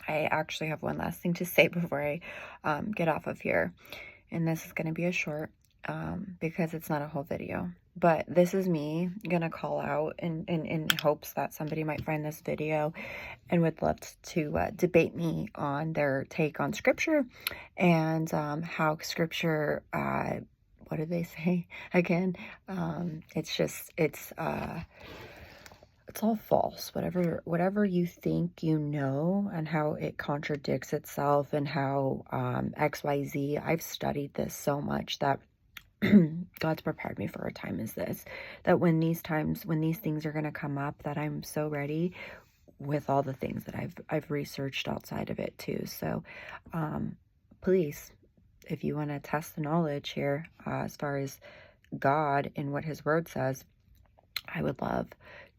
I actually have one last thing to say before I get off of here. And this is going to be a short because it's not a whole video. But this is me going to call out in hopes that somebody might find this video and would love to debate me on their take on scripture and how scripture, what do they say again? It's all false. Whatever you think you know, and how it contradicts itself, and how XYZ. I've studied this so much that God's prepared me for a time as this. That when these things are going to come up, that I'm so ready with all the things that I've researched outside of it too. So, please, if you want to test the knowledge here, as far as God and what His Word says, I would love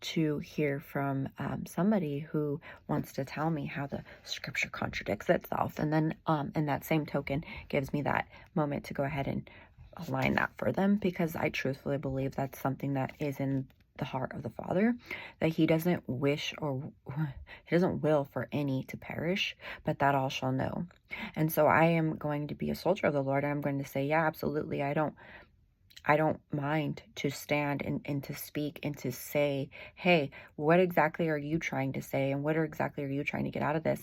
to hear from somebody who wants to tell me how the scripture contradicts itself. And then in that same token, gives me that moment to go ahead and align that for them, because I truthfully believe that's something that is in the heart of the Father, that He doesn't wish or He doesn't will for any to perish, but that all shall know. And so I am going to be a soldier of the Lord. I'm going to say, yeah, absolutely. I don't mind to stand and to speak and to say, hey, what exactly are you trying to say? And what exactly are you trying to get out of this?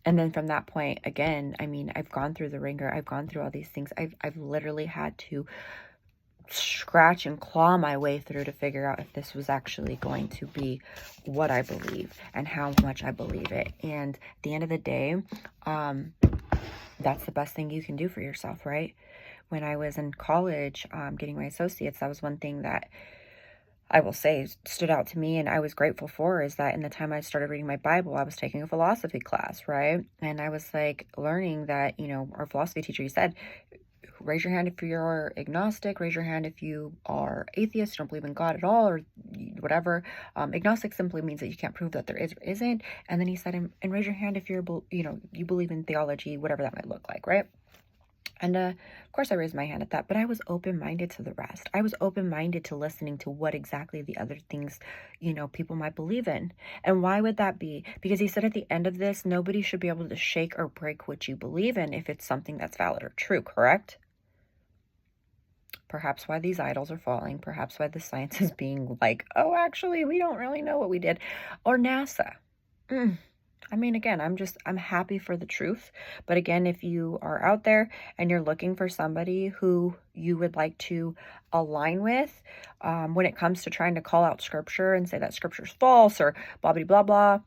And then from that point, again, I mean, I've gone through the ringer. I've gone through all these things. I've literally had to scratch and claw my way through to figure out if this was actually going to be what I believe and how much I believe it. And at the end of the day, that's the best thing you can do for yourself, right? When I was in college, getting my associates, that was one thing that I will say stood out to me and I was grateful for, is that in the time I started reading my Bible, I was taking a philosophy class, right? And I was like learning that, our philosophy teacher, he said, raise your hand if you're agnostic, raise your hand if you are atheist, you don't believe in God at all, or whatever. Agnostic simply means that you can't prove that there is or isn't. And then he said, and raise your hand if you're, you believe in theology, whatever that might look like, right? And of course I raised my hand at that, but I was open-minded to the rest. I was open-minded to listening to what exactly the other things, people might believe in. And why would that be? Because he said at the end of this, nobody should be able to shake or break what you believe in if it's something that's valid or true, correct? Perhaps why these idols are falling, perhaps why the science is being like, oh, actually, we don't really know what we did. Or NASA. I mean, again, I'm happy for the truth. But again, if you are out there and you're looking for somebody who you would like to align with when it comes to trying to call out scripture and say that scripture is false or blah, blah, blah, blah,